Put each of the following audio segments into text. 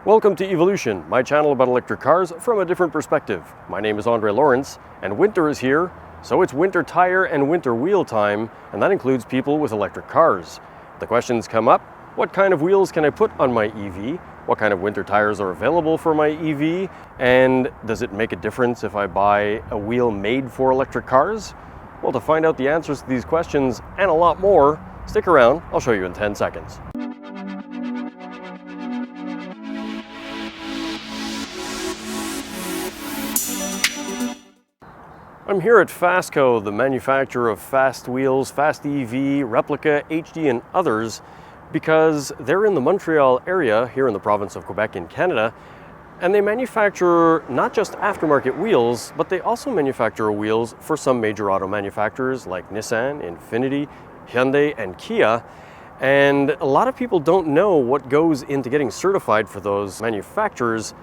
Welcome to EV-olution, my channel about electric cars from a different perspective. My name is Andre Lawrence, and winter is here, so it's winter tire and winter wheel time, and that includes people with electric cars. The questions come up: what kind of wheels can I put on my EV? What kind of winter tires are available for my EV? And does it make a difference if I buy a wheel made for electric cars? Well, to find out the answers to these questions and a lot more, stick around, I'll show you in 10 seconds. I'm here at Fastco, the manufacturer of fast wheels, fast EV, replica, HD, and others, because they're in the Montreal area here in the province of Quebec in Canada, and they manufacture not just aftermarket wheels, but they also manufacture wheels for some major auto manufacturers like Nissan, Infiniti, Hyundai, and Kia. And a lot of people don't know what goes into getting certified for those manufacturers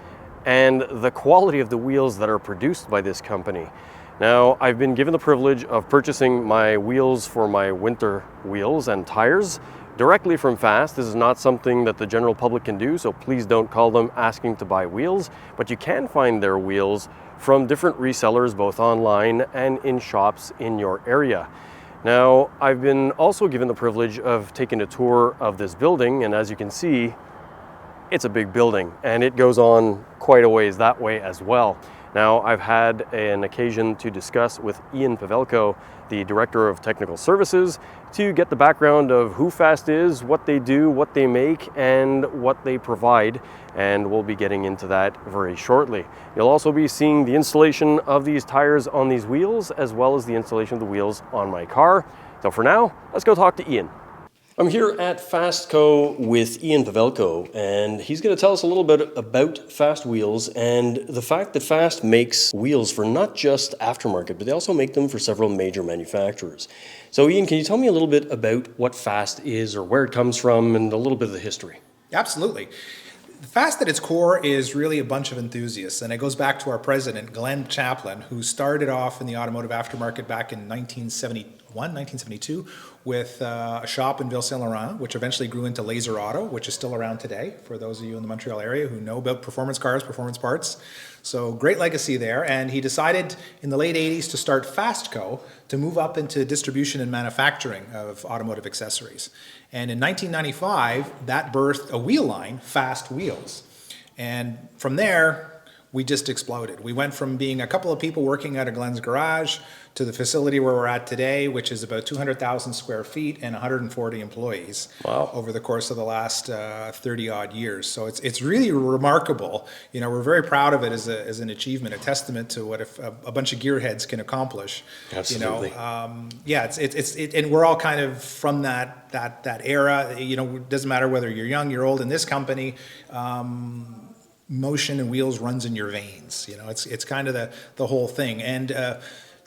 and the quality of the wheels that are produced by this company. Now, I've been given the privilege of purchasing my wheels for my winter wheels and tires directly from Fast. This is not something that the general public can do, so please don't call them asking to buy wheels, but you can find their wheels from different resellers, both online and in shops in your area. Now, I've been also given the privilege of taking a tour of this building, and as you can see, it's a big building, and it goes on quite a ways that way as well. Now, I've had an occasion to discuss with Ian Pavelko, the Director of Technical Services, to get the background of who Fast is, what they do, what they make, and what they provide, and we'll be getting into that very shortly. You'll also be seeing the installation of these tires on these wheels, as well as the installation of the wheels on my car. So for now, let's go talk to Ian. I'm here at Fastco with Ian Pavelko, and he's going to tell us a little bit about Fast wheels and the fact that Fast makes wheels for not just aftermarket, but they also make them for several major manufacturers. So Ian, can you tell me a little bit about what Fast is or where it comes from and a little bit of the history? Absolutely. Fast at its core is really a bunch of enthusiasts, and it goes back to our president, Glenn Chaplin, who started off in the automotive aftermarket back in 1972 with a shop in Ville-Saint-Laurent, which eventually grew into Laser Auto, which is still around today, for those of you in the Montreal area who know about performance cars, performance parts. So great legacy there, and he decided in the late 80s to start Fastco to move up into distribution and manufacturing of automotive accessories. And in 1995, that birthed a wheel line, Fast Wheels. And from there, we just exploded. We went from being a couple of people working out of Glenn's garage to the facility where we're at today, which is about 200,000 square feet and 140 employees. Wow. Over the course of the last 30 odd years. So it's really remarkable. You know, we're very proud of it as an achievement, a testament to what if a bunch of gearheads can accomplish. Absolutely. You know, yeah, and we're all kind of from that era. You know, it doesn't matter whether you're young, you're old in this company. Motion and wheels runs in your veins. You know, it's kind of the whole thing. And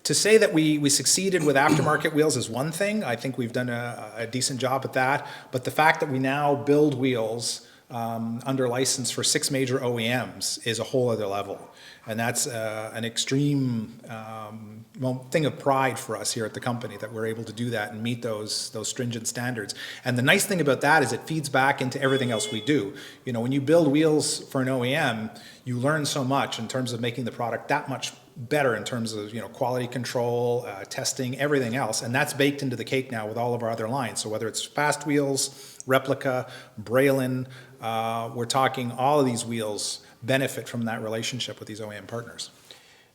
to say that we succeeded with aftermarket wheels is one thing. I think we've done a decent job at that. But the fact that we now build wheels under license for 6 major OEMs is a whole other level. And that's an extreme thing of pride for us here at the company, that we're able to do that and meet those stringent standards. And the nice thing about that is it feeds back into everything else we do. You know, when you build wheels for an OEM, you learn so much in terms of making the product that much better in terms of, you know, quality control, testing, everything else. And that's baked into the cake now with all of our other lines. So whether it's Fast Wheels, Replica, Braylon, we're talking all of these wheels benefit from that relationship with these OEM partners.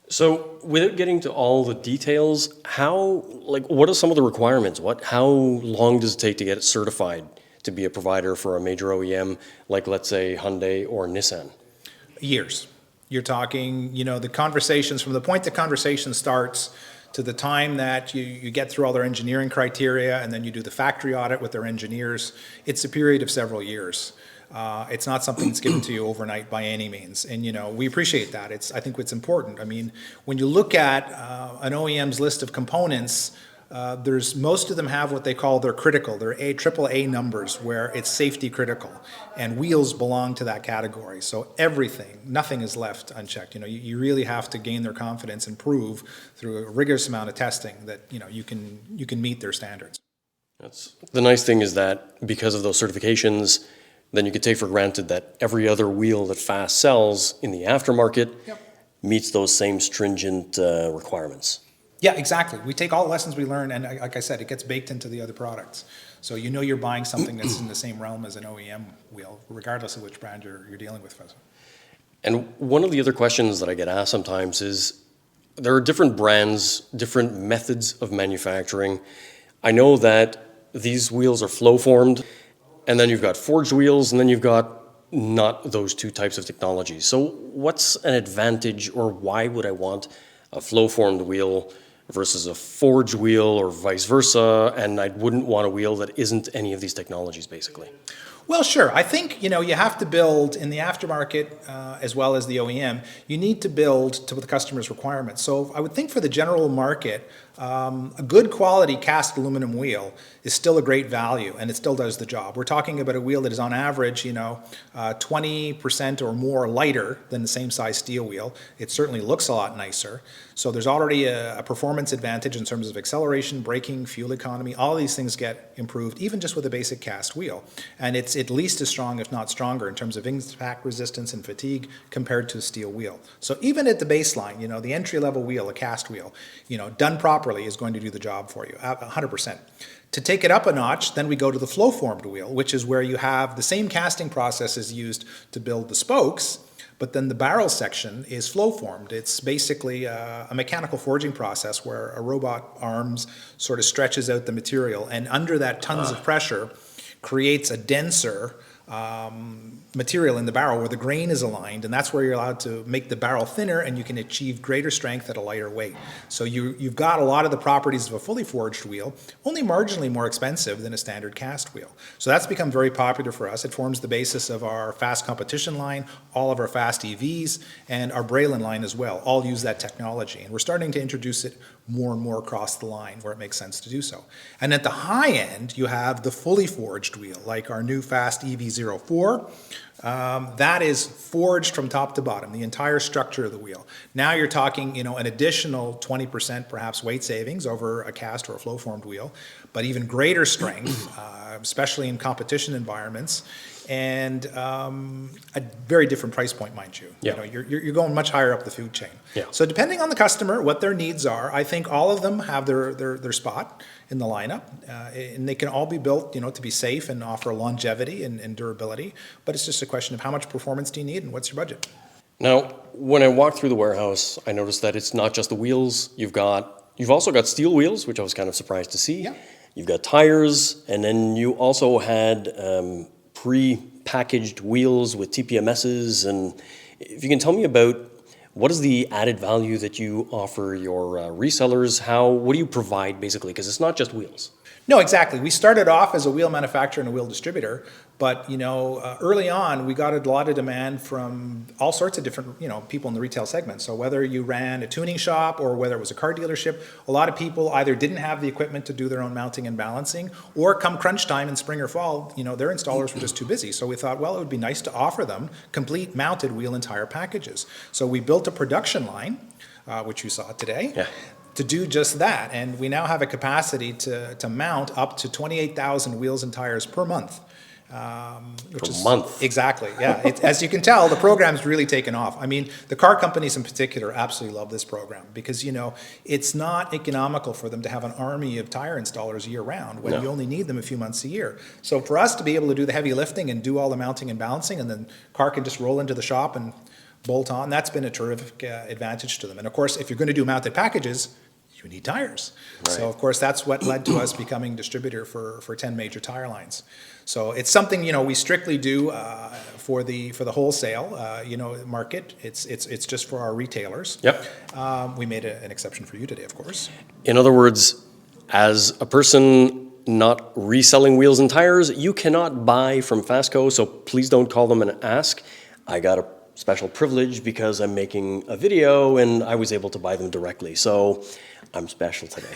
So without getting to all the details, what are some of the requirements? How long does it take to get it certified to be a provider for a major OEM, like let's say Hyundai or Nissan? Years. You're talking, you know, the conversations, from the point the conversation starts to the time that you get through all their engineering criteria and then you do the factory audit with their engineers, it's a period of several years. It's not something that's given to you overnight by any means. And, you know, we appreciate that. I think it's important. I mean, when you look at an OEM's list of components, most of them have what they call their critical, their AAA numbers, where it's safety critical, and wheels belong to that category. So nothing is left unchecked. You know, you really have to gain their confidence and prove through a rigorous amount of testing that, you know, you can meet their standards. The nice thing is that because of those certifications, then you could take for granted that every other wheel that Fast sells in the aftermarket meets those same stringent requirements. Yeah, exactly. We take all the lessons we learn, and like I said, it gets baked into the other products. So you know you're buying something that's in the same realm as an OEM wheel, regardless of which brand you're dealing with. And one of the other questions that I get asked sometimes is, there are different brands, different methods of manufacturing. I know that these wheels are flow formed, and then you've got forged wheels, and then you've got not those two types of technologies. So what's an advantage, or why would I want a flow formed wheel versus a forged wheel, or vice versa, and I wouldn't want a wheel that isn't any of these technologies, basically? Well, sure. I think, you have to build in the aftermarket as well as the OEM, you need to build to the customer's requirements. So I would think for the general market, a good quality cast aluminum wheel is still a great value, and it still does the job. We're talking about a wheel that is on average, 20% or more lighter than the same size steel wheel. It certainly looks a lot nicer. So there's already a performance advantage in terms of acceleration, braking, fuel economy. All these things get improved, even just with a basic cast wheel. And it's at least as strong, if not stronger, in terms of impact resistance and fatigue compared to a steel wheel. So even at the baseline, the entry-level wheel, a cast wheel, done properly is going to do the job for you, 100%. To take it up a notch, then we go to the flow-formed wheel, which is where you have the same casting processes used to build the spokes, but then the barrel section is flow-formed. It's basically a mechanical forging process where a robot arms sort of stretches out the material, and under that tons of pressure creates a denser material in the barrel where the grain is aligned, and that's where you're allowed to make the barrel thinner, and you can achieve greater strength at a lighter weight. So you've got a lot of the properties of a fully forged wheel, only marginally more expensive than a standard cast wheel. So that's become very popular for us. It forms the basis of our Fast competition line, all of our Fast EVs, and our Braylon line as well, all use that technology. And we're starting to introduce it more and more across the line where it makes sense to do so. And at the high end, you have the fully forged wheel, like our new Fast EV04. That is forged from top to bottom, the entire structure of the wheel. Now you're talking, an additional 20% perhaps weight savings over a cast or a flow-formed wheel, but even greater strength, especially in competition environments, and a very different price point, mind you. Yeah. You're going much higher up the food chain. Yeah. So depending on the customer, what their needs are, I think all of them have their spot in the lineup, and they can all be built, to be safe and offer longevity and durability. But it's just a question of how much performance do you need and what's your budget. Now, when I walked through the warehouse, I noticed that it's not just the wheels. You've also got steel wheels, which I was kind of surprised to see. Yeah. You've got tires, and then you also had pre-packaged wheels with TPMSs. And if you can tell me about what is the added value that you offer your resellers? What do you provide, basically? Because it's not just wheels. No, exactly. We started off as a wheel manufacturer and a wheel distributor, but early on we got a lot of demand from all sorts of different people in the retail segment. So whether you ran a tuning shop or whether it was a car dealership, a lot of people either didn't have the equipment to do their own mounting and balancing, or come crunch time in spring or fall, their installers were just too busy. So we thought, well, it would be nice to offer them complete mounted wheel and tire packages. So we built a production line, which you saw today. Yeah. To do just that, and we now have a capacity to mount up to 28,000 wheels and tires per month. Month? Exactly, yeah. As you can tell, the program's really taken off. I mean, the car companies in particular absolutely love this program because, it's not economical for them to have an army of tire installers year-round when you only need them a few months a year. So for us to be able to do the heavy lifting and do all the mounting and balancing, and then car can just roll into the shop and bolt on, that's been a terrific advantage to them. And of course, if you're going to do mounted packages, you need tires. Right. So of course, that's what led to us becoming distributor for 10 major tire lines. So it's something, we strictly do for the wholesale, market. It's just for our retailers. Yep. We made an exception for you today, of course. In other words, as a person not reselling wheels and tires, you cannot buy from Fastco, so please don't call them and ask. I got a special privilege because I'm making a video and I was able to buy them directly. So I'm special today.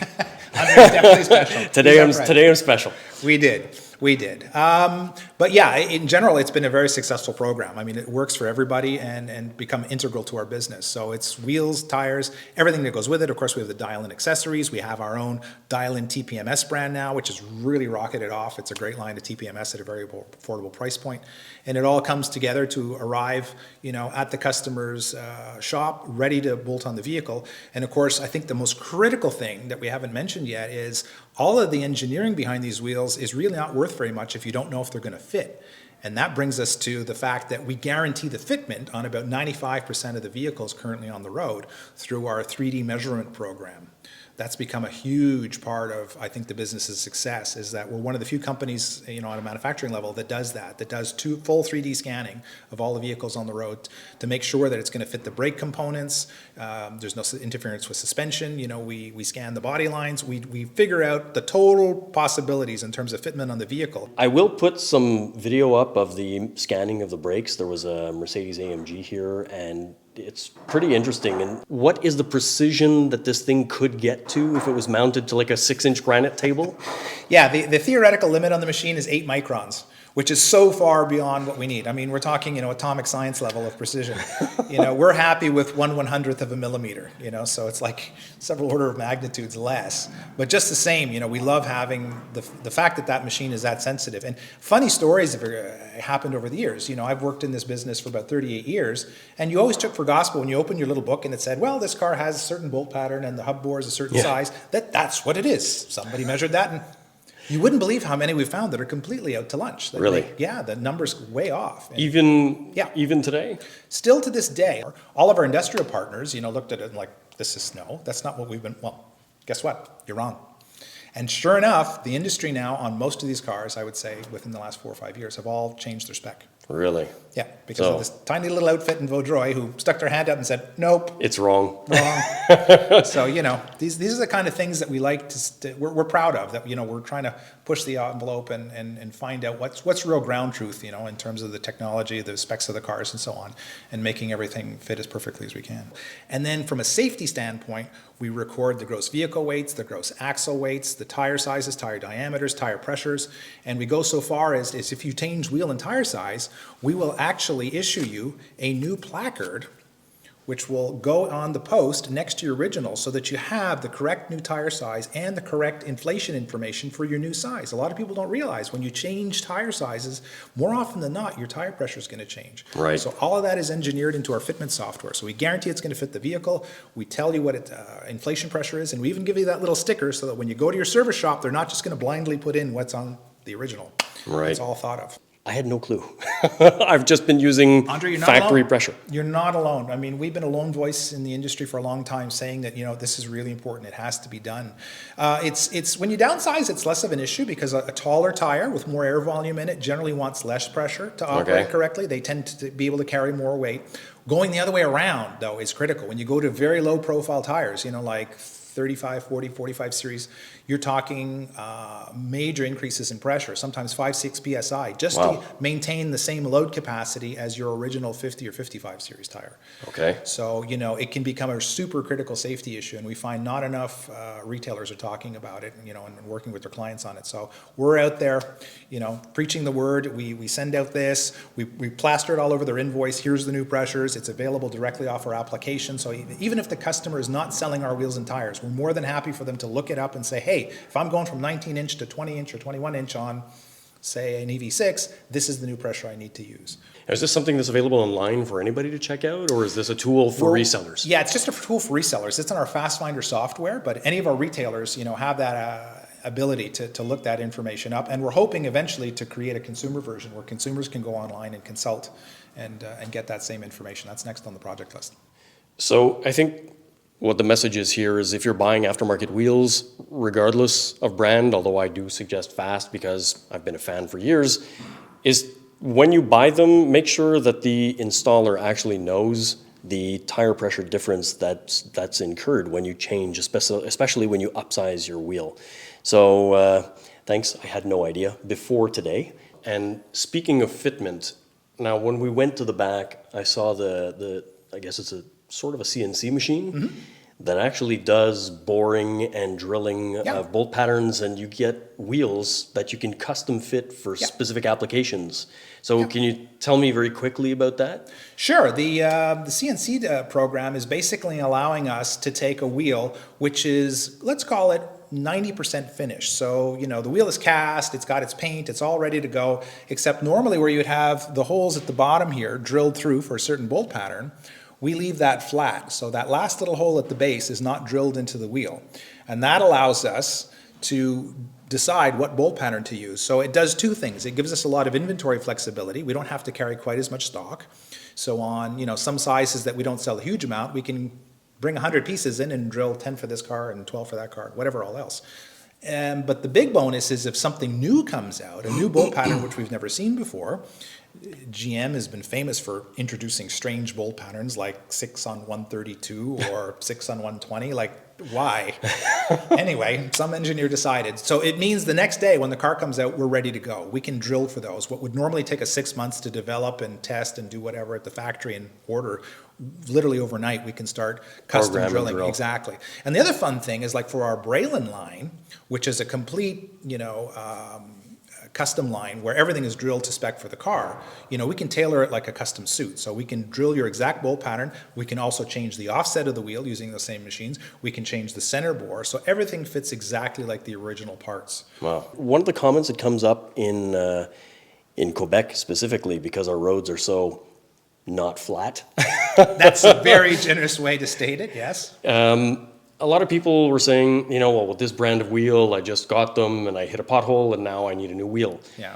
I'm definitely special. Today I'm special. We did. We did. But yeah, in general, it's been a very successful program. I mean, it works for everybody and become integral to our business. So it's wheels, tires, everything that goes with it. Of course, we have the dial-in accessories. We have our own dial-in TPMS brand now, which has really rocketed off. It's a great line of TPMS at a very affordable price point. And it all comes together to arrive, at the customer's shop, ready to bolt on the vehicle. And of course, I think the most critical thing that we haven't mentioned yet is all of the engineering behind these wheels is really not worth very much if you don't know if they're going to fit. And that brings us to the fact that we guarantee the fitment on about 95% of the vehicles currently on the road through our 3D measurement program. That's become a huge part of, I think, the business's success, is that we're one of the few companies, on a manufacturing level that does full 3D scanning of all the vehicles on the road to make sure that it's going to fit the brake components. There's no interference with suspension. We scan the body lines. We figure out the total possibilities in terms of fitment on the vehicle. I will put some video up of the scanning of the brakes. There was a Mercedes AMG here, and it's pretty interesting. And what is the precision that this thing could get to if it was mounted to like a 6-inch granite table? Yeah, the theoretical limit on the machine is 8 microns, which is so far beyond what we need. I mean, we're talking, atomic science level of precision. We're happy with 1/100th of a millimeter, so it's like several order of magnitudes less. But just the same, we love having the fact that machine is that sensitive. And funny stories have happened over the years. I've worked in this business for about 38 years, and you always took for gospel when you opened your little book and it said, well, this car has a certain bolt pattern and the hub bore is a certain size, that's what it is. Somebody measured that, and you wouldn't believe how many we've found that are completely out to lunch. Really? The number's way off. And even today? Still to this day, all of our industrial partners, looked at it and like, that's not what we've been, well, guess what? You're wrong. And sure enough, the industry now on most of these cars, I would say within the last 4 or 5 years, have all changed their spec. Really? Yeah, because of this tiny little outfit in Vaudreuil who stuck their hand up and said, nope. It's wrong. Wrong. So, these are the kind of things that we like we're proud of, that, we're trying to push the envelope and find out what's real ground truth, in terms of the technology, the specs of the cars and so on, and making everything fit as perfectly as we can. And then from a safety standpoint, we record the gross vehicle weights, the gross axle weights, the tire sizes, tire diameters, tire pressures, and we go so far as if you change wheel and tire size, we will actually issue you a new placard which will go on the post next to your original so that you have the correct new tire size and the correct inflation information for your new size. A lot of people don't realize when you change tire sizes, more often than not, your tire pressure is going to change. Right. So all of that is engineered into our fitment software. So we guarantee it's going to fit the vehicle. We tell you what inflation pressure is, and we even give you that little sticker so that when you go to your service shop, they're not just going to blindly put in what's on the original. Right. It's all thought of. I had no clue. I've just been using Andre, factory pressure. You're not alone. I mean, we've been a lone voice in the industry for a long time saying that, this is really important. It has to be done. It's when you downsize, it's less of an issue because a taller tire with more air volume in it generally wants less pressure to operate correctly. They tend to be able to carry more weight. Going the other way around, though, is critical. When you go to very low profile tires, like 35, 40, 45 series, you're talking major increases in pressure, sometimes 5, 6 PSI, just to maintain the same load capacity as your original 50 or 55 series tire. Okay. So, it can become a super critical safety issue, and we find not enough retailers are talking about it, and working with their clients on it. So we're out there, preaching the word. We send out this, we plaster it all over their invoice. Here's the new pressures. It's available directly off our application. So even if the customer is not selling our wheels and tires, we're more than happy for them to look it up and say, hey, if I'm going from 19-inch to 20-inch or 21-inch on, say, an EV6, this is the new pressure I need to use. Is this something that's available online for anybody to check out, or is this a tool for resellers? Yeah, it's just a tool for resellers. It's in our Fast Finder software, but any of our retailers, have that ability to look that information up. And we're hoping eventually to create a consumer version where consumers can go online and consult and get that same information. That's next on the project list. So I think what the message is here is if you're buying aftermarket wheels, regardless of brand, although I do suggest Fast because I've been a fan for years, is when you buy them, make sure that the installer actually knows the tire pressure difference that's incurred when you change, especially when you upsize your wheel. So thanks, I had no idea before today. And speaking of fitment, now when we went to the back, I saw I guess it's a sort of a CNC machine. Mm-hmm. that actually does boring and drilling of bolt patterns, and you get wheels that you can custom fit for specific applications. So can you tell me very quickly about that? Sure. The CNC program is basically allowing us to take a wheel which is, let's call it 90% finished. So, you know, the wheel is cast, it's got its paint, it's all ready to go, except normally where you'd have the holes at the bottom here drilled through for a certain bolt pattern, we leave that flat. So that last little hole at the base is not drilled into the wheel. And that allows us to decide what bolt pattern to use. So it does two things. It gives us a lot of inventory flexibility. We don't have to carry quite as much stock. So on, you know, some sizes that we don't sell a huge amount, we can bring 100 pieces in and drill 10 for this car and 12 for that car, whatever all else. But the big bonus is if something new comes out, a new bolt pattern which we've never seen before. GM has been famous for introducing strange bolt patterns like 6 on 132 or 6 on 120. Like, why? Anyway, some engineer decided. So it means the next day when the car comes out, we're ready to go. We can drill for those. What would normally take us 6 months to develop and test and do whatever at the factory and order, literally overnight we can start custom drilling. Exactly. And the other fun thing is, like, for our Braylon line, which is a complete, you know, custom line where everything is drilled to spec for the car, you know, we can tailor it like a custom suit. So we can drill your exact bolt pattern. We can also change the offset of the wheel using the same machines. We can change the center bore. So everything fits exactly like the original parts. Wow. One of the comments that comes up in Quebec specifically, because our roads are so not flat. That's a very generous way to state it, yes. A lot of people were saying, you know, well, with this brand of wheel, I just got them and I hit a pothole and now I need a new wheel. Yeah.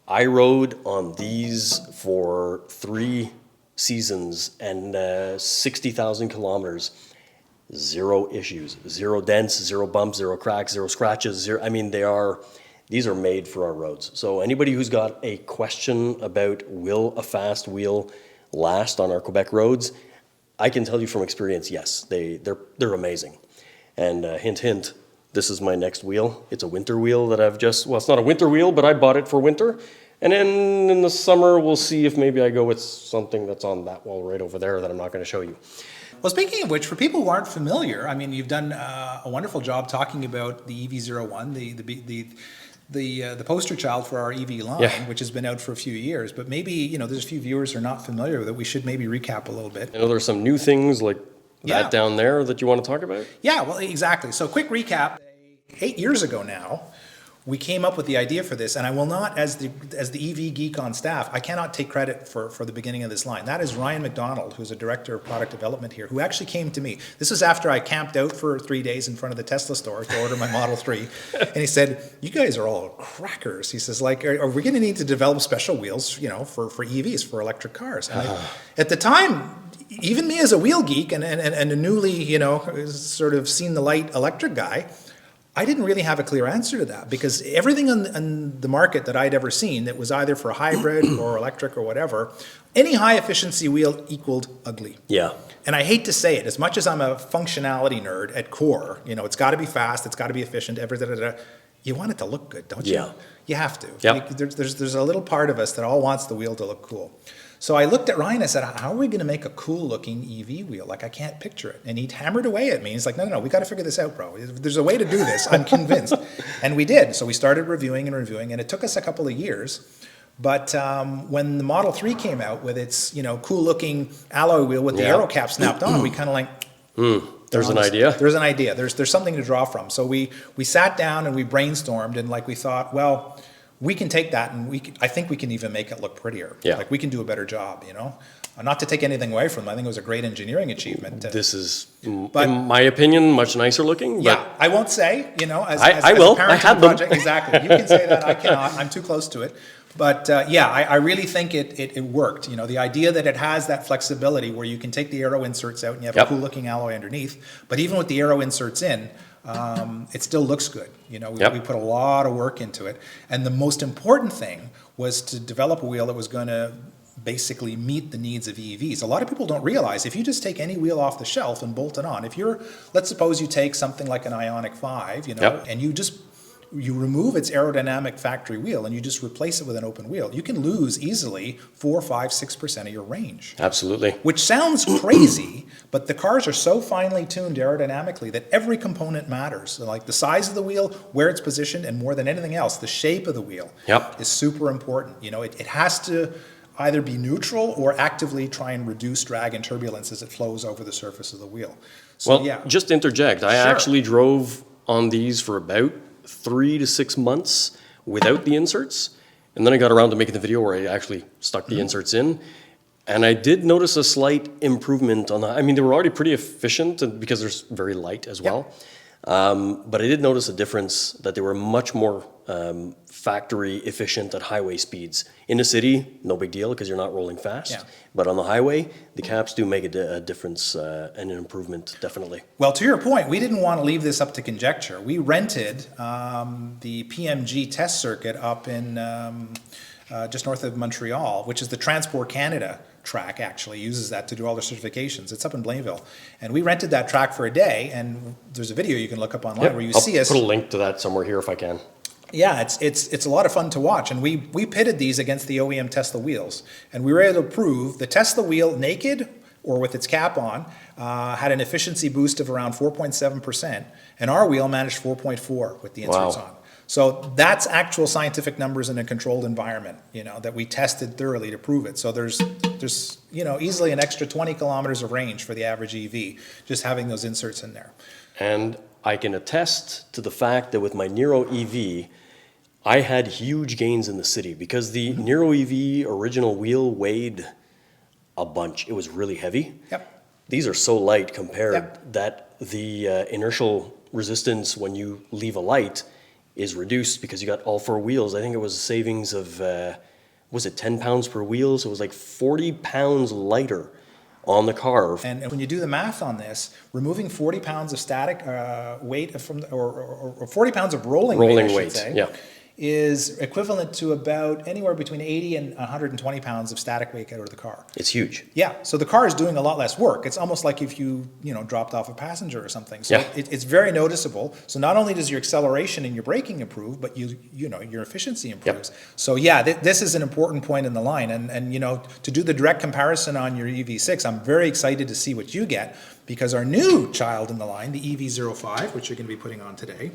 I rode on these for 3 seasons and 60,000 kilometers. 0 issues, 0 dents, 0 bumps, 0 cracks, 0 scratches. 0, I mean, these are made for our roads. So anybody who's got a question about will a fast wheel last on our Quebec roads, I can tell you from experience, yes, they're amazing. And hint, hint, this is my next wheel. It's a winter wheel that I've just, well, it's not a winter wheel, but I bought it for winter. And then in the summer, we'll see if maybe I go with something that's on that wall right over there that I'm not going to show you. Well, speaking of which, for people who aren't familiar, I mean, you've done a wonderful job talking about the EV-01, the poster child for our EV line, which has been out for a few years. But maybe, you know, there's a few viewers who are not familiar with it. We should maybe recap a little bit. I know there's some new things like that down there that you want to talk about? Yeah, well, exactly. So quick recap. 8 years ago now, we came up with the idea for this, and I will not, as the EV geek on staff, I cannot take credit for the beginning of this line. That is Ryan McDonald, who's a director of product development here, who actually came to me. This was after I camped out for 3 days in front of the Tesla store to order my Model 3. And he said, you guys are all crackers. He says, like, are we going to need to develop special wheels, you know, for EVs, for electric cars? And at the time, even me as a wheel geek and a newly, you know, sort of seen the light electric guy, I didn't really have a clear answer to that, because everything on the market that I'd ever seen that was either for hybrid or electric or whatever, any high efficiency wheel equaled ugly. Yeah. And I hate to say it, as much as I'm a functionality nerd at core, you know, it's got to be fast, it's got to be efficient, you want it to look good, don't you? Yeah. You have to. Yep. There's a little part of us that all wants the wheel to look cool. So I looked at Ryan and I said, how are we going to make a cool looking EV wheel? Like, I can't picture it. And he hammered away at me. He's like, no, we got to figure this out, bro. There's a way to do this. I'm convinced. And we did. So we started reviewing, and it took us a couple of years. But when the Model 3 came out with its, you know, cool looking alloy wheel with the aero cap snapped on, we kind of like, there's an idea. There's an idea. There's something to draw from. So we sat down and we brainstormed, and like we thought, well, we can take that and I think we can even make it look prettier. Yeah. Like, we can do a better job, you know? Not to take anything away from them. I think it was a great engineering achievement. This is, in my opinion, much nicer looking. But yeah, I won't say, you know, as I will. a parent I had of the project, them. exactly. You can say that, I cannot. I'm too close to it. But yeah, I really think it worked. You know, the idea that it has that flexibility where you can take the aero inserts out and you have a cool looking alloy underneath. But even with the aero inserts in, it still looks good. You know, we put a lot of work into it. And the most important thing was to develop a wheel that was going to basically meet the needs of EVs. A lot of people don't realize, if you just take any wheel off the shelf and bolt it on, let's suppose you take something like an Ioniq 5, you know, and you just, you remove its aerodynamic factory wheel and you just replace it with an open wheel, you can lose easily 4, 5, 6% of your range. Absolutely. Which sounds crazy, but the cars are so finely tuned aerodynamically that every component matters. So like the size of the wheel, where it's positioned, and more than anything else, the shape of the wheel is super important. You know, it has to either be neutral or actively try and reduce drag and turbulence as it flows over the surface of the wheel. So, well, just to interject, I actually drove on these for about 3 to 6 months without the inserts. And then I got around to making the video where I actually stuck the inserts in. And I did notice a slight improvement on that. I mean, they were already pretty efficient because they're very light as well. But I did notice a difference that they were much more factory efficient at highway speeds. In the city, no big deal because you're not rolling fast. But on the highway, the caps do make a difference and an improvement, definitely. Well, to your point, we didn't want to leave this up to conjecture. We rented the PMG test circuit up in just north of Montreal, which is the Transport Canada track, actually uses that to do all their certifications. It's up in Blainville. And we rented that track for a day, and there's a video you can look up online where you see us. I'll put a link to that somewhere here if I can. Yeah, it's a lot of fun to watch. And we pitted these against the OEM Tesla wheels. And we were able to prove the Tesla wheel naked or with its cap on had an efficiency boost of around 4.7%. And our wheel managed 4.4 with the inserts on. So that's actual scientific numbers in a controlled environment, you know, that we tested thoroughly to prove it. So there's you know, easily an extra 20 kilometers of range for the average EV, just having those inserts in there. And I can attest to the fact that with my e-niro EV, I had huge gains in the city because the e-niro EV original wheel weighed a bunch. It was really heavy. These are so light compared that the inertial resistance when you leave a light is reduced because you got all 4 wheels. I think it was a savings of, was it 10 pounds per wheel? So it was like 40 pounds lighter on the car. And when you do the math on this, removing 40 pounds of static weight from, or 40 pounds of rolling weight, I should say, is equivalent to about anywhere between 80 and 120 pounds of static weight out of the car. It's huge. Yeah, so the car is doing a lot less work. It's almost like if you dropped off a passenger or something. So it's very noticeable. So not only does your acceleration and your braking improve, but your efficiency improves. So yeah, this is an important point in the line. And to do the direct comparison on your EV6, I'm very excited to see what you get, because our new child in the line, the EV05, which you're going to be putting on today,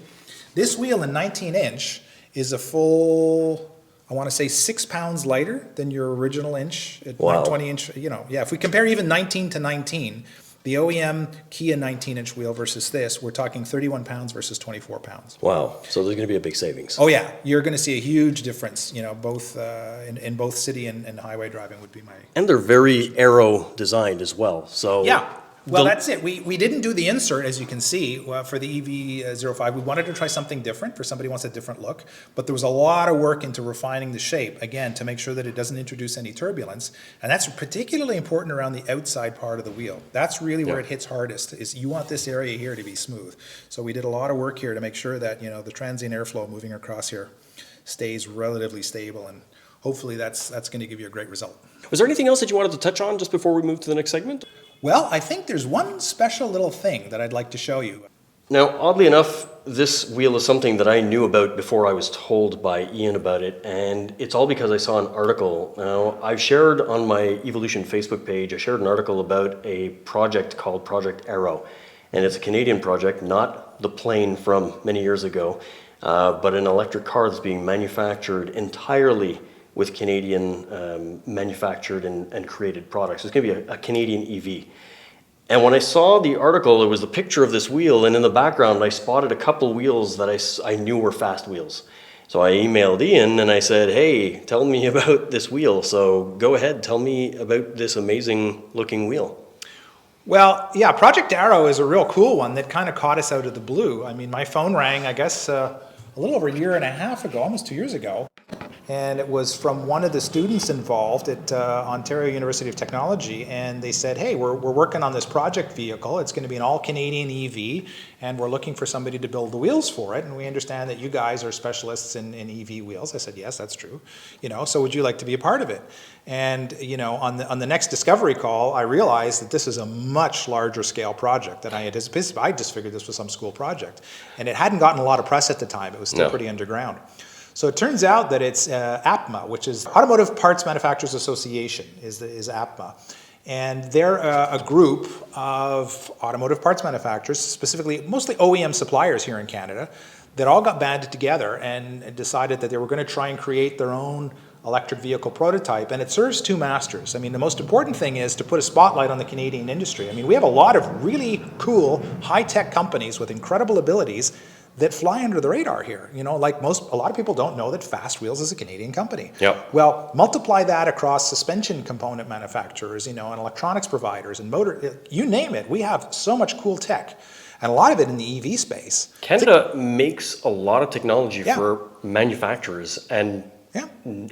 this wheel in 19-inch is a full, I want to say 6 pounds lighter than your original inch at 20-inch. If we compare even 19 to 19, the OEM Kia 19-inch wheel versus this, we're talking 31 pounds versus 24 pounds. Wow. So there's going to be a big savings. Oh yeah, you're going to see a huge difference. Both in both city and highway driving would be my. And they're very aero designed as well. So yeah. Well, that's it. We didn't do the insert, as you can see, for the EV05. We wanted to try something different for somebody who wants a different look, but there was a lot of work into refining the shape, again, to make sure that it doesn't introduce any turbulence. And that's particularly important around the outside part of the wheel. That's really where it hits hardest, is you want this area here to be smooth. So we did a lot of work here to make sure that, the transient airflow moving across here stays relatively stable, and hopefully that's going to give you a great result. Was there anything else that you wanted to touch on just before we move to the next segment? Well, I think there's one special little thing that I'd like to show you. Now, oddly enough, this wheel is something that I knew about before I was told by Ian about it, and it's all because I saw an article. Now, I've shared on my EV-olution Facebook page, I shared an article about a project called Project Aero, and it's a Canadian project, not the plane from many years ago, but an electric car that's being manufactured entirely with Canadian manufactured and created products. It's going to be a Canadian EV. And when I saw the article, it was the picture of this wheel, and in the background I spotted a couple wheels that I knew were fast wheels. So I emailed Ian and I said, hey, tell me about this wheel. So go ahead, tell me about this amazing looking wheel. Well, yeah, Project Aero is a real cool one that kind of caught us out of the blue. I mean, my phone rang, I guess, a little over a year and a half ago, almost 2 years ago. and it was from one of the students involved at Ontario University of Technology, and they said, hey, we're working on this project vehicle. It's going to be an all-Canadian EV, and we're looking for somebody to build the wheels for it, and we understand that you guys are specialists in EV wheels. I said, yes, that's true. So would you like to be a part of it? And on the next discovery call, I realized that this is a much larger scale project than I anticipated. I just figured this was some school project, and it hadn't gotten a lot of press at the time. It was still pretty underground. So it turns out that it's APMA, which is Automotive Parts Manufacturers Association, is APMA. And they're a group of automotive parts manufacturers, specifically mostly OEM suppliers here in Canada, that all got banded together and decided that they were going to try and create their own electric vehicle prototype. And it serves two masters. I mean, the most important thing is to put a spotlight on the Canadian industry. I mean, we have a lot of really cool, high-tech companies with incredible abilities that fly under the radar here. A lot of people don't know that Fast Wheels is a Canadian company. Yep. Well, multiply that across suspension component manufacturers, and electronics providers and motor, you name it. We have so much cool tech, and a lot of it in the EV space. Canada makes a lot of technology for manufacturers and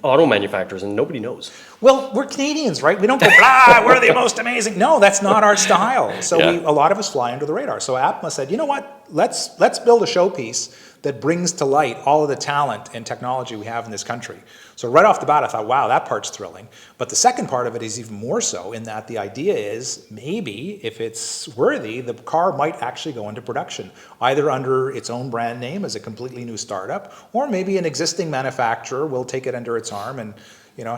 auto manufacturers, and nobody knows. Well, we're Canadians, right? We don't go, blah, we're the most amazing. No, that's not our style. So a lot of us fly under the radar. So APMA said, you know what? Let's build a showpiece that brings to light all of the talent and technology we have in this country. So right off the bat, I thought, wow, that part's thrilling. But the second part of it is even more so, in that the idea is maybe if it's worthy, the car might actually go into production, either under its own brand name as a completely new startup, or maybe an existing manufacturer will take it under its arm and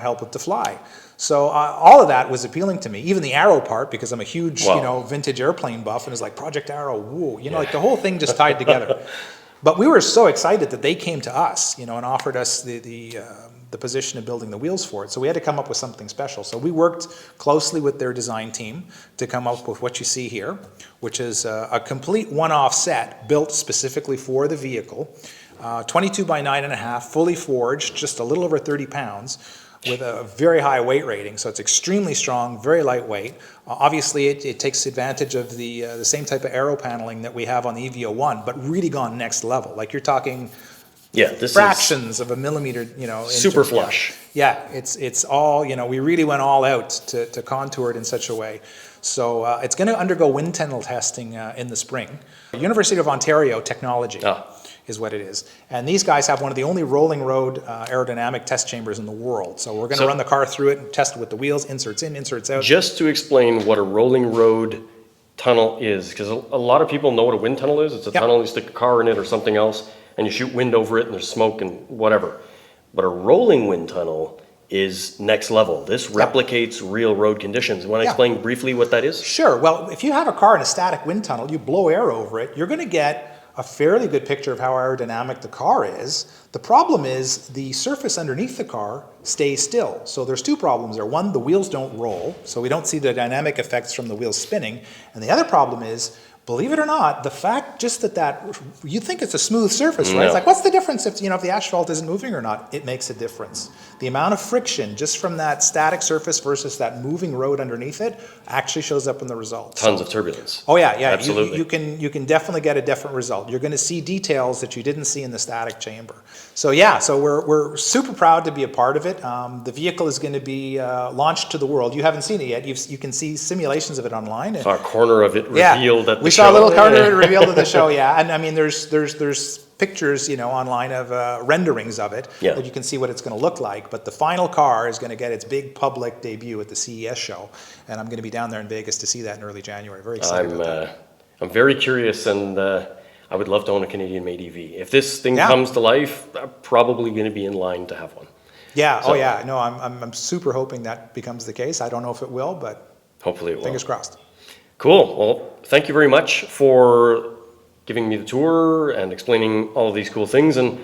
help it to fly. So all of that was appealing to me. Even the Arrow part, because I'm a huge vintage airplane buff, and it's like Project Arrow, whoa, like the whole thing just tied together. But we were so excited that they came to us, and offered us the position of building the wheels for it. So we had to come up with something special. So we worked closely with their design team to come up with what you see here, which is a complete one-off set built specifically for the vehicle, 22 by 9.5, fully forged, just a little over 30 pounds, with a very high weight rating. So it's extremely strong, very lightweight. Obviously, it takes advantage of the same type of aero paneling that we have on the EV-01, but really gone next level. Like you're talking this fractions of a millimeter, super flush. Yeah, it's all, we really went all out to contour it in such a way. So it's going to undergo wind tunnel testing in the spring. University of Ontario Technology is what it is. And these guys have one of the only rolling road aerodynamic test chambers in the world. So we're going to run the car through it and test it with the wheels, inserts in, inserts out. Just to explain what a rolling road tunnel is, because a lot of people know what a wind tunnel is. It's a tunnel, you stick a car in it or something else, and you shoot wind over it, and there's smoke and whatever. But a rolling wind tunnel is next level. This replicates real road conditions. You want to explain briefly what that is? Sure. Well, if you have a car in a static wind tunnel, you blow air over it, you're going to get a fairly good picture of how aerodynamic the car is. The problem is the surface underneath the car stays still. So there's two problems there. One, the wheels don't roll, so we don't see the dynamic effects from the wheels spinning. And the other problem is, believe it or not, the fact just that you think it's a smooth surface, right? It's like, what's the difference if the asphalt isn't moving or not? It makes a difference. The amount of friction just from that static surface versus that moving road underneath it actually shows up in the results. Tons of turbulence. Oh yeah, absolutely. You can definitely get a different result. You're going to see details that you didn't see in the static chamber. So so we're super proud to be a part of it. The vehicle is going to be launched to the world. You haven't seen it yet. You can see simulations of it online. Saw a corner of it revealed at the show. We saw a little corner revealed at the show, and I mean there's pictures online of renderings of it that you can see what it's going to look like. But the final car is going to get its big public debut at the CES show, and I'm going to be down there in Vegas to see that in early January. Very excited about that. I'm very curious, and I would love to own a Canadian-made EV. If this thing comes to life, I'm probably going to be in line to have one. Yeah. So, No, I'm super hoping that becomes the case. I don't know if it will, but hopefully it will. Fingers crossed. Cool. Well, thank you very much for giving me the tour and explaining all of these cool things. And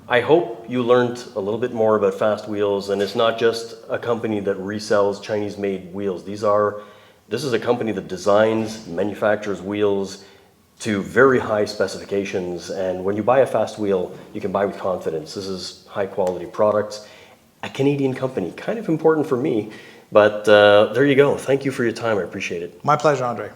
I hope you learned a little bit more about Fast Wheels. And it's not just a company that resells Chinese-made wheels. This is a company that designs, manufactures wheels to very high specifications. And when you buy a Fast Wheel, you can buy with confidence. This is high-quality products. A Canadian company, kind of important for me. But there you go. Thank you for your time. I appreciate it. My pleasure, Andre.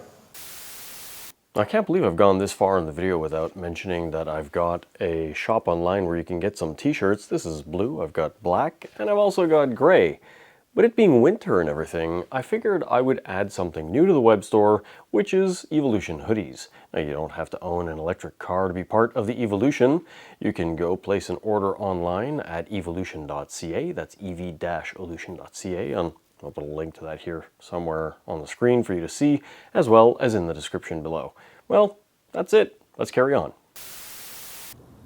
I can't believe I've gone this far in the video without mentioning that I've got a shop online where you can get some t-shirts. This is blue, I've got black, and I've also got gray. But it being winter and everything, I figured I would add something new to the web store, which is EV-olution Hoodies. Now, you don't have to own an electric car to be part of the EV-olution. You can go place an order online at ev-olution.ca. That's ev-olution.ca. I'll put a link to that here somewhere on the screen for you to see, as well as in the description below. Well, that's it. Let's carry on.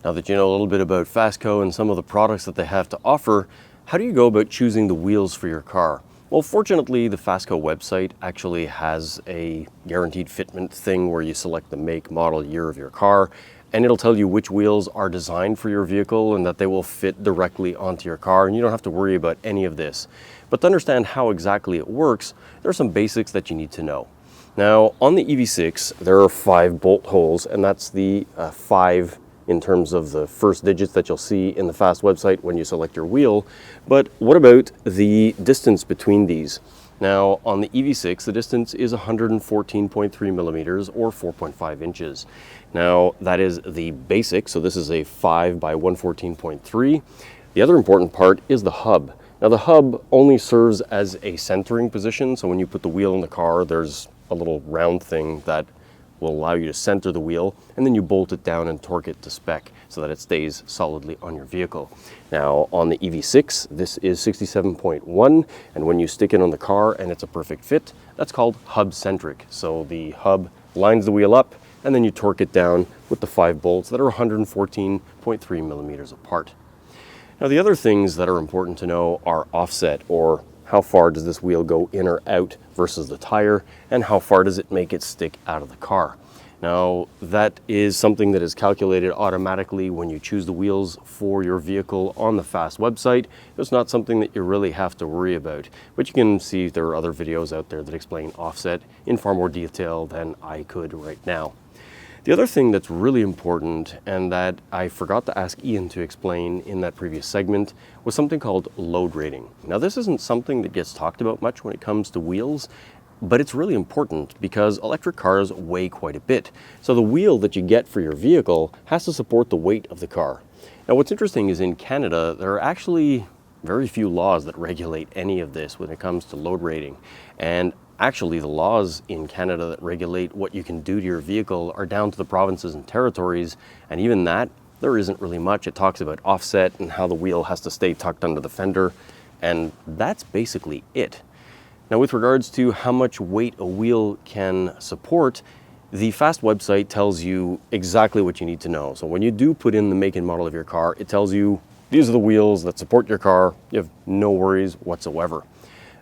Now that you know a little bit about Fastco and some of the products that they have to offer, how do you go about choosing the wheels for your car? Well, fortunately, the Fastco website actually has a guaranteed fitment thing where you select the make, model, year of your car, and it'll tell you which wheels are designed for your vehicle and that they will fit directly onto your car, and you don't have to worry about any of this. But to understand how exactly it works, there are some basics that you need to know. Now, on the EV6, there are 5 bolt holes, and that's the 5 in terms of the first digits that you'll see in the Fast website when you select your wheel. But what about the distance between these? Now, on the EV6, the distance is 114.3 millimeters or 4.5 inches. Now, that is the basic, so this is a 5 by 114.3. The other important part is the hub. Now, the hub only serves as a centering position, so when you put the wheel in the car, there's a little round thing that will allow you to center the wheel, and then you bolt it down and torque it to spec so that it stays solidly on your vehicle. Now, on the EV6, this is 67.1, and when you stick it on the car and it's a perfect fit, that's called hub centric. So the hub lines the wheel up, and then you torque it down with the 5 bolts that are 114.3 millimeters apart. Now, the other things that are important to know are offset, or how far does this wheel go in or out versus the tire, and how far does it make it stick out of the car. Now, that is something that is calculated automatically when you choose the wheels for your vehicle on the Fast website. It's not something that you really have to worry about, but you can see there are other videos out there that explain offset in far more detail than I could right now. The other thing that's really important, and that I forgot to ask Ian to explain in that previous segment, was something called load rating. Now, this isn't something that gets talked about much when it comes to wheels, but it's really important because electric cars weigh quite a bit. So the wheel that you get for your vehicle has to support the weight of the car. Now, what's interesting is in Canada, there are actually very few laws that regulate any of this when it comes to load rating. And actually, the laws in Canada that regulate what you can do to your vehicle are down to the provinces and territories, and even that, there isn't really much. It talks about offset and how the wheel has to stay tucked under the fender, and that's basically it. Now, with regards to how much weight a wheel can support, the Fast website tells you exactly what you need to know. So when you do put in the make and model of your car, it tells you these are the wheels that support your car. You have no worries whatsoever.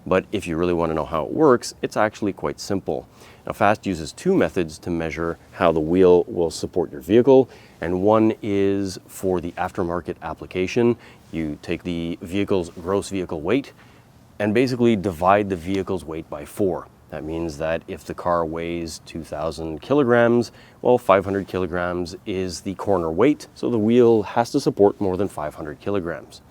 But if you really want to know how it works, it's actually quite simple. Now, Fast uses 2 methods to measure how the wheel will support your vehicle, and one is for the aftermarket application. You take the vehicle's gross vehicle weight and basically divide the vehicle's weight by 4. That means that if the car weighs 2,000 kilograms, well, 500 kilograms is the corner weight, so the wheel has to support more than 500 kilograms.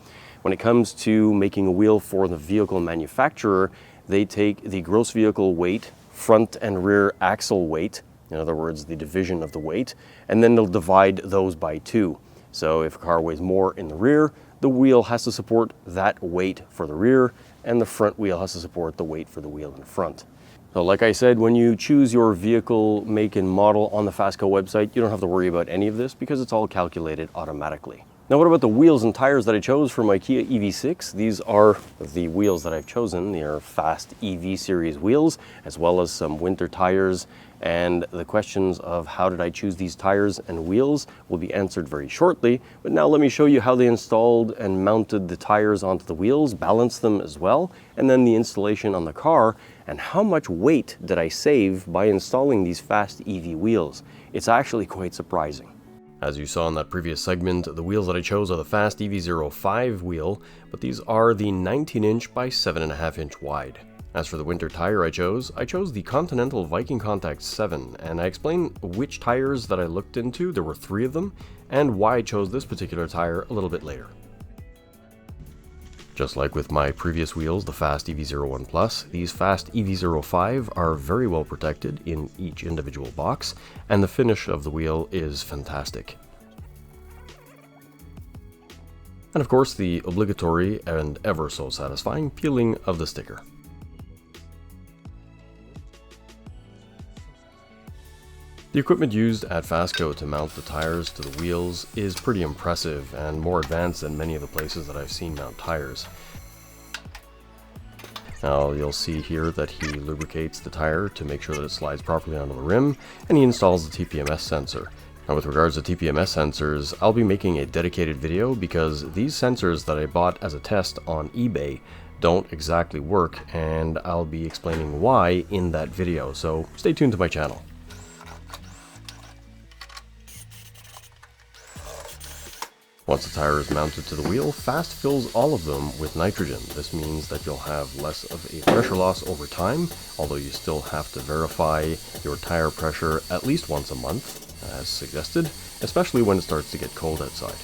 When it comes to making a wheel for the vehicle manufacturer, they take the gross vehicle weight, front and rear axle weight, in other words, the division of the weight, and then they'll divide those by 2. So if a car weighs more in the rear, the wheel has to support that weight for the rear, and the front wheel has to support the weight for the wheel in front. So like I said, when you choose your vehicle make and model on the Fastco website, you don't have to worry about any of this because it's all calculated automatically. Now, what about the wheels and tires that I chose for my Kia EV6? These are the wheels that I've chosen. They are Fast EV series wheels, as well as some winter tires. And the questions of how did I choose these tires and wheels will be answered very shortly. But now let me show you how they installed and mounted the tires onto the wheels, balanced them as well, and then the installation on the car, and how much weight did I save by installing these Fast EV wheels. It's actually quite surprising. As you saw in that previous segment, the wheels that I chose are the Fast EV05 wheel, but these are the 19-inch by 7.5-inch wide. As for the winter tire I chose the Continental Viking Contact7, and I explain which tires that I looked into, there were 3 of them, and why I chose this particular tire a little bit later. Just like with my previous wheels, the Fast EV01 Plus, these Fast EV05 are very well protected in each individual box, and the finish of the wheel is fantastic. And of course, the obligatory and ever so satisfying peeling of the sticker. The equipment used at Fastco to mount the tires to the wheels is pretty impressive and more advanced than many of the places that I've seen mount tires. Now you'll see here that he lubricates the tire to make sure that it slides properly onto the rim, and he installs the TPMS sensor. Now with regards to TPMS sensors, I'll be making a dedicated video because these sensors that I bought as a test on eBay don't exactly work, and I'll be explaining why in that video, so stay tuned to my channel. Once the tire is mounted to the wheel, Fast fills all of them with nitrogen. This means that you'll have less of a pressure loss over time, although you still have to verify your tire pressure at least once a month, as suggested, especially when it starts to get cold outside.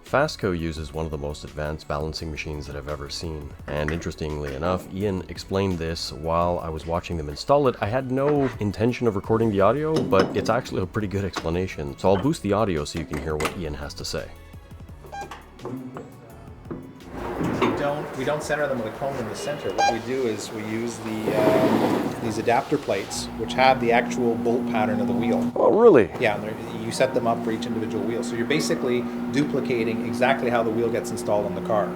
Fastco uses one of the most advanced balancing machines that I've ever seen, and interestingly enough, Ian explained this while I was watching them install it. I had no intention of recording the audio, but it's actually a pretty good explanation, so I'll boost the audio so you can hear what Ian has to say. We don't center them with a cone in the center. What we do is we use these adapter plates, which have the actual bolt pattern of the wheel. Oh, really? Yeah, and you set them up for each individual wheel. So you're basically duplicating exactly how the wheel gets installed on the car.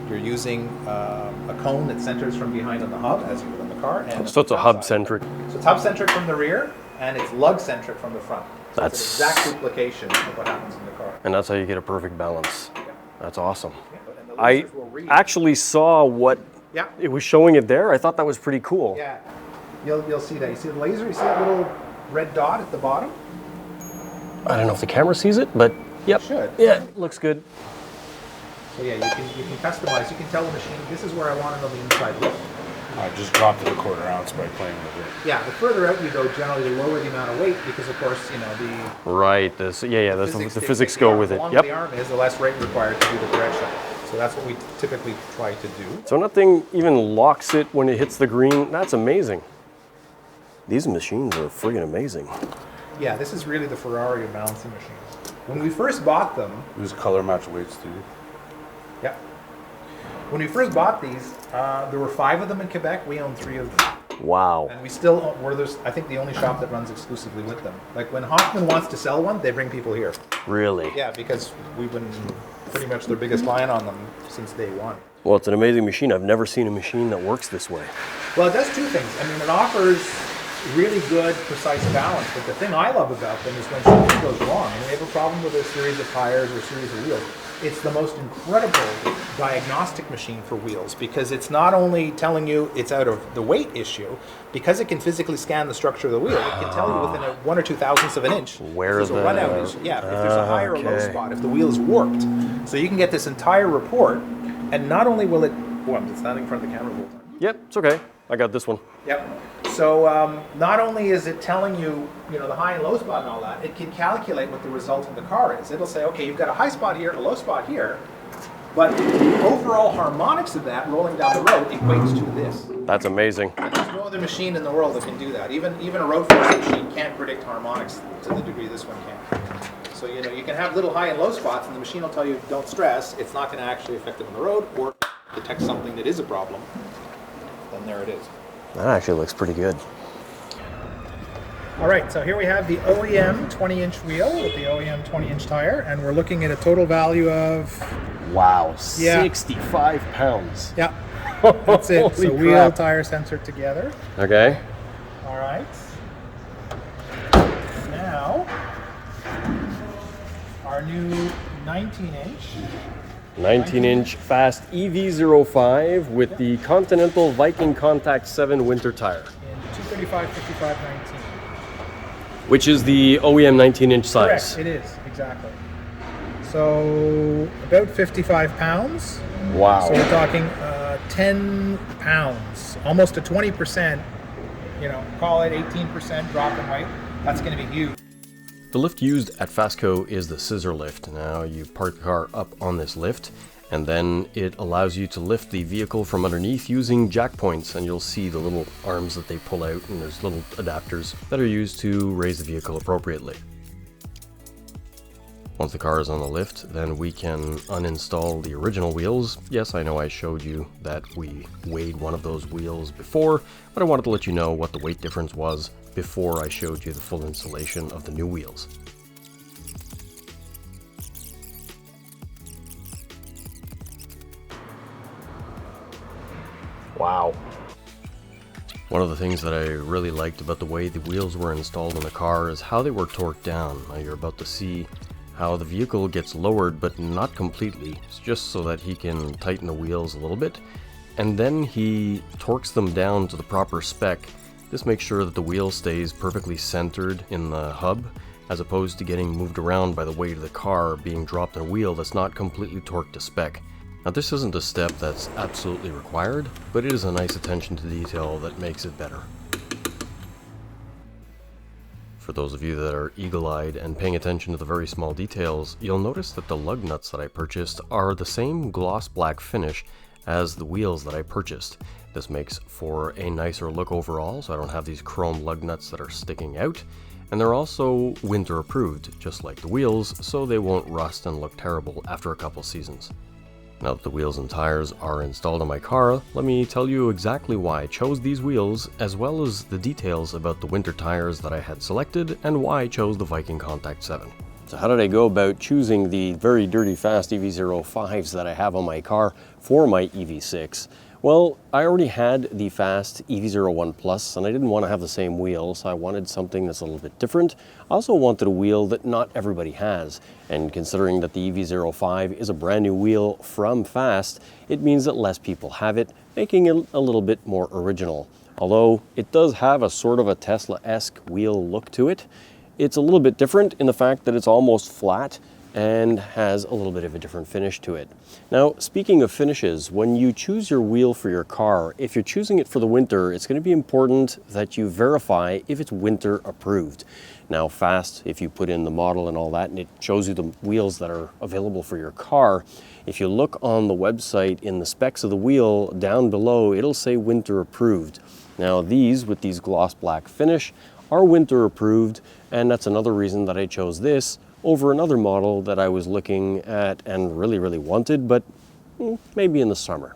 You're using a cone that centers from behind on the hub, as you would on the car. And so it's a hub-centric. So it's hub-centric from the rear, and it's lug-centric from the front. So That's it's an exact duplication of what happens in the car. And that's how you get a perfect balance. Yeah. That's awesome. Yeah, and the I lasers will read. actually saw what it was showing it there. I thought that was pretty cool. Yeah, you'll see that. You see the laser? You see that little red dot at the bottom? I don't know if the camera sees it, but yep. It should. Yeah, looks good. So yeah, you can customize. You can tell the machine, this is where I want it on the inside look. I just dropped it a quarter ounce by playing with it. Yeah, the further out you go, generally the lower the amount of weight, because of course, you know, the Right. This. Yeah. That's the physics go with it. The longer Yep. the arm is, the less weight required to do the correction. So that's what we typically try to do. So nothing even locks it when it hits the green. That's amazing. These machines are friggin' amazing. Yeah, this is really the Ferrari of balancing machines. When we first bought them, It was color match weights too. yeah. When we first bought these, there were 5 of them in Quebec. We own 3 of them. Wow. And we still own, I think, the only shop that runs exclusively with them. Like when Hoffman wants to sell one, they bring people here. Really? Yeah, because we've been pretty much their biggest client on them since day one. Well, it's an amazing machine. I've never seen a machine that works this way. Well, it does 2 things. I mean, it offers really good, precise balance. But the thing I love about them is when something goes wrong, and we have a problem with a series of tires or a series of wheels, it's the most incredible diagnostic machine for wheels, because it's not only telling you it's out of the weight issue, because it can physically scan the structure of the wheel, it can tell you within a 1 or 2 thousandths of an inch Where if there's a run out issue. Yeah, if there's a high or low spot, if the wheel is warped. So you can get this entire report, and not only will it, I'm standing in front of the camera the whole time. Yep, it's okay. I got this one. Yep. So not only is it telling you, you know, the high and low spot and all that, it can calculate what the result of the car is. It'll say, okay, you've got a high spot here, a low spot here, but the overall harmonics of that rolling down the road equates to this. That's amazing. And there's no other machine in the world that can do that. Even a road force machine can't predict harmonics to the degree this one can. So, you know, you can have little high and low spots, and the machine will tell you, don't stress. It's not going to actually affect it on the road, or detect something that is a problem. Then there it is. That actually looks pretty good. All right, so here we have the OEM 20-inch wheel with the OEM 20-inch tire, and we're looking at a total value of... Wow, Yeah. 65 pounds. Yeah, that's it. So Holy wheel, crap. tire, sensor together. Okay. All right. Now, our new 19-inch. 19-inch Fast EV05 with the Continental Viking Contact7 winter tire, In 235/55/19. which is the OEM 19-inch size. Correct, it is, exactly. So about 55 pounds. Wow. So we're talking 10 pounds, almost a 20%, you know, call it 18% drop in weight. That's going to be huge. The lift used at Fastco is the scissor lift. Now you park the car up on this lift, and then it allows you to lift the vehicle from underneath using jack points, and you'll see the little arms that they pull out, and there's little adapters that are used to raise the vehicle appropriately. Once the car is on the lift, then we can uninstall the original wheels. Yes, I know I showed you that we weighed one of those wheels before, but I wanted to let you know what the weight difference was before I showed you the full installation of the new wheels. Wow. One of the things that I really liked about the way the wheels were installed in the car is how they were torqued down. Now you're about to see how the vehicle gets lowered, but not completely. It's just so that he can tighten the wheels a little bit, and then he torques them down to the proper spec. This makes sure that the wheel stays perfectly centered in the hub, as opposed to getting moved around by the weight of the car being dropped in a wheel that's not completely torqued to spec. Now this isn't a step that's absolutely required, but it is a nice attention to detail that makes it better. For those of you that are eagle-eyed and paying attention to the very small details, you'll notice that the lug nuts that I purchased are the same gloss black finish as the wheels that I purchased. This makes for a nicer look overall, so I don't have these chrome lug nuts that are sticking out. And they're also winter approved, just like the wheels, so they won't rust and look terrible after a couple seasons. Now that the wheels and tires are installed on my car, let me tell you exactly why I chose these wheels, as well as the details about the winter tires that I had selected and why I chose the Viking Contact7. So how did I go about choosing the very dirty Fast EV05s that I have on my car for my EV6? Well, I already had the Fast EV01 Plus, and I didn't want to have the same wheel, so I wanted something that's a little bit different. I also wanted a wheel that not everybody has, and considering that the EV05 is a brand new wheel from Fast, it means that less people have it, making it a little bit more original. Although it does have a sort of a Tesla-esque wheel look to it, it's a little bit different in the fact that it's almost flat and has a little bit of a different finish to it. Now, speaking of finishes, when you choose your wheel for your car, if you're choosing it for the winter, it's going to be important that you verify if it's winter approved. Now, Fast, if you put in the model and all that, and it shows you the wheels that are available for your car, if you look on the website in the specs of the wheel down below, it'll say winter approved. Now, these with these gloss black finish are winter approved, and that's another reason that I chose this over another model that I was looking at and really wanted, but maybe in the summer.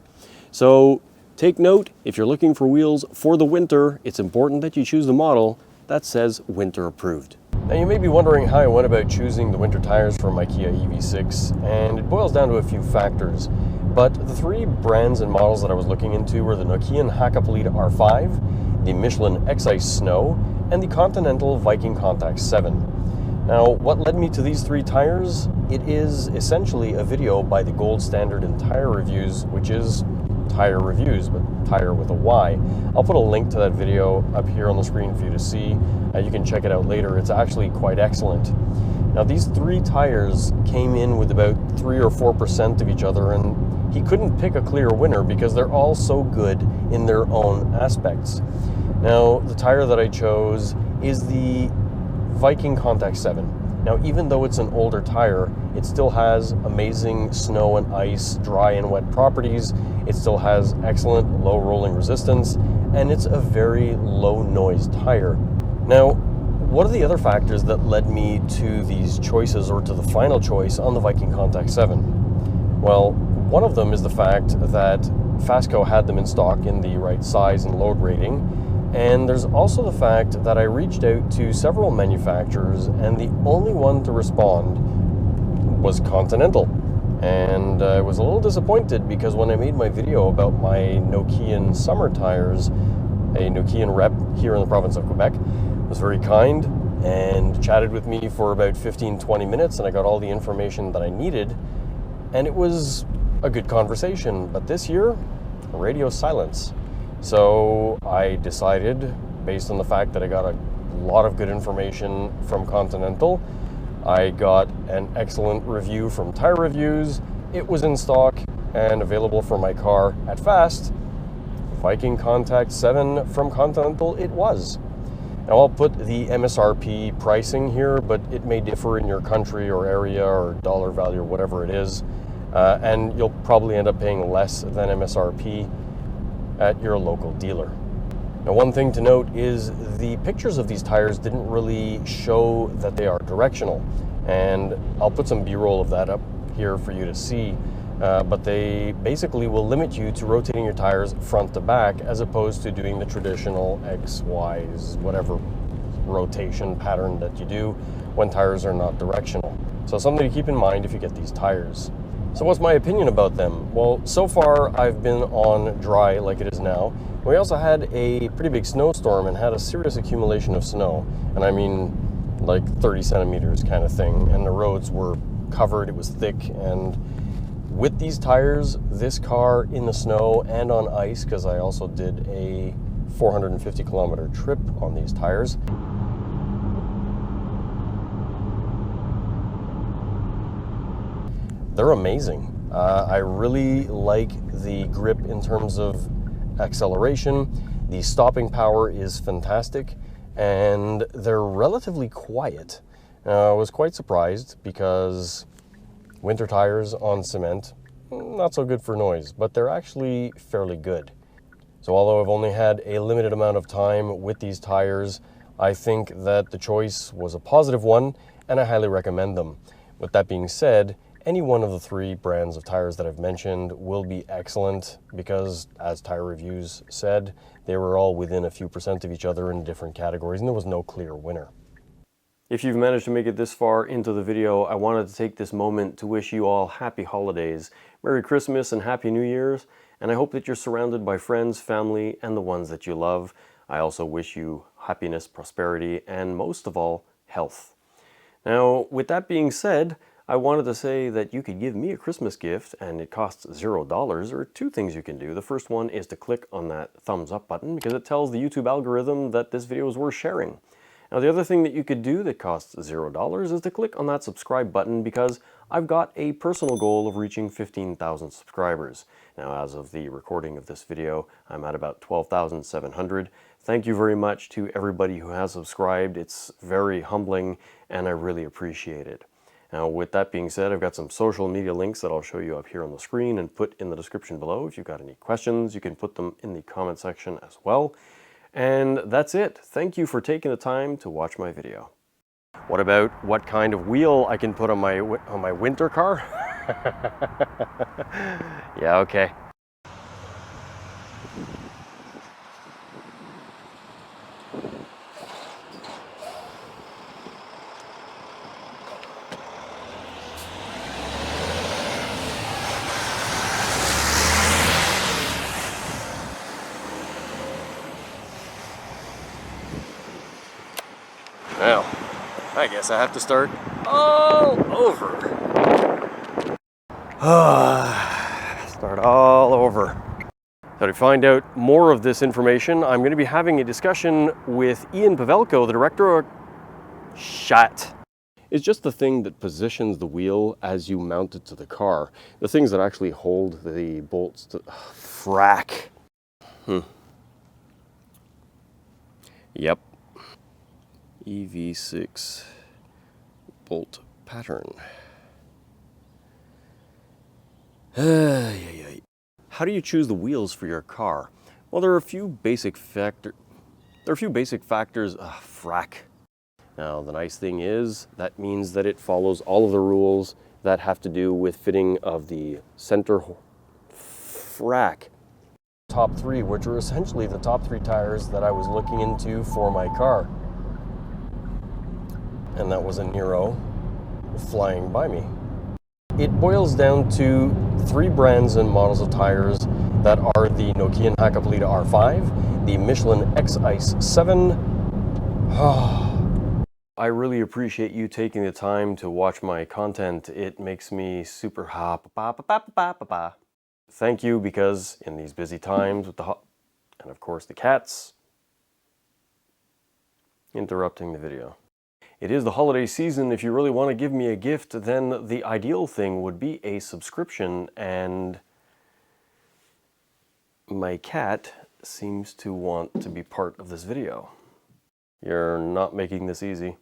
So take note, if you're looking for wheels for the winter, it's important that you choose the model that says winter approved. Now you may be wondering how I went about choosing the winter tires for my Kia EV6, and it boils down to a few factors. But the three brands and models that I was looking into were the Nokian Hakkapeliitta R5, the Michelin X-Ice Snow, and the Continental Viking Contact7. Now, what led me to these three tires? It is essentially a video by the gold standard in tire reviews, which is Tire Reviews, but tire with a Y. I'll put a link to that video up here on the screen for you to see. You can check it out later. It's actually quite excellent. Now, these three tires came in with about 3 or 4% of each other, and he couldn't pick a clear winner because they're all so good in their own aspects. Now, the tire that I chose is the Viking Contact7. Now, even though it's an older tire, it still has amazing snow and ice, dry and wet properties. It still has excellent low rolling resistance, and it's a very low noise tire. Now, what are the other factors that led me to these choices, or to the final choice on the Viking Contact7? Well, one of them is the fact that Fastco had them in stock in the right size and load rating. And there's also the fact that I reached out to several manufacturers, and the only one to respond was Continental. And I was a little disappointed because when I made my video about my Nokian summer tires, a Nokian rep here in the province of Quebec was very kind and chatted with me for about 15-20 minutes, and I got all the information that I needed, and it was a good conversation. But this year, radio silence. So I decided, based on the fact that I got a lot of good information from Continental, I got an excellent review from Tire Reviews, it was in stock and available for my car at Fast, Viking Contact7 from Continental it was. Now I'll put the MSRP pricing here, but it may differ in your country or area or dollar value or whatever it is. And you'll probably end up paying less than MSRP at your local dealer. Now, one thing to note is the pictures of these tires didn't really show that they are directional. And I'll put some B-roll of that up here for you to see. But they basically will limit you to rotating your tires front to back as opposed to doing the traditional X, Y's, whatever rotation pattern that you do when tires are not directional. So something to keep in mind if you get these tires. So what's my opinion about them? Well, so far I've been on dry like it is now. We also had a pretty big snowstorm and had a serious accumulation of snow. And I mean like 30 centimeters kind of thing. And the roads were covered, it was thick. And with these tires, this car in the snow and on ice, because I also did a 450 kilometer trip on these tires. They're amazing. I really like the grip in terms of acceleration. The stopping power is fantastic, and they're relatively quiet. I was quite surprised because winter tires on cement, not so good for noise, but they're actually fairly good. So although I've only had a limited amount of time with these tires, I think that the choice was a positive one, and I highly recommend them. With that being said, any one of the three brands of tires that I've mentioned will be excellent because, as Tire Reviews said, they were all within a few percent of each other in different categories, and there was no clear winner. If you've managed to make it this far into the video, I wanted to take this moment to wish you all happy holidays, Merry Christmas and Happy New Year's, and I hope that you're surrounded by friends, family, and the ones that you love. I also wish you happiness, prosperity, and most of all, health. Now, with that being said, I wanted to say that you could give me a Christmas gift and it costs $0. There are two things you can do. The first one is to click on that thumbs up button because it tells the YouTube algorithm that this video is worth sharing. Now the other thing that you could do that costs $0 is to click on that subscribe button because I've got a personal goal of reaching 15,000 subscribers. Now as of the recording of this video, I'm at about 12,700. Thank you very much to everybody who has subscribed. It's very humbling and I really appreciate it. Now with that being said, I've got some social media links that I'll show you up here on the screen and put in the description below. If you've got any questions, you can put them in the comment section as well. And that's it. Thank you for taking the time to watch my video. What about what kind of wheel I can put on my winter car? Yeah, okay. Now, I guess I have to start all over. Start all over. So to find out more of this information, I'm going to be having a discussion with Ian Pavelko, the director of Shut. It's just the thing that positions the wheel as you mount it to the car. The things that actually hold the bolts to... frack. Yep. EV6 bolt pattern. How do you choose the wheels for your car? Well, there are a few basic factors. Frack. Now, the nice thing is that means that it follows all of the rules that have to do with fitting of the center frack. Top three, which are essentially the top three tires that I was looking into for my car. And that was a e-niro flying by me. It boils down to three brands and models of tires that are the Nokian Hakkapeliitta R5, the Michelin X-Ice 7. I really appreciate you taking the time to watch my content. It makes me super Thank you, because in these busy times with and of course the cats interrupting the video. It is the holiday season. If you really want to give me a gift, then the ideal thing would be a subscription, and my cat seems to want to be part of this video. You're not making this easy.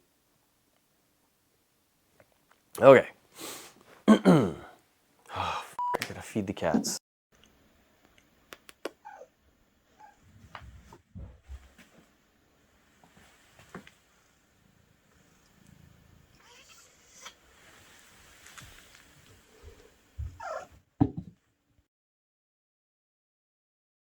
Okay. Oh, I gotta feed the cats.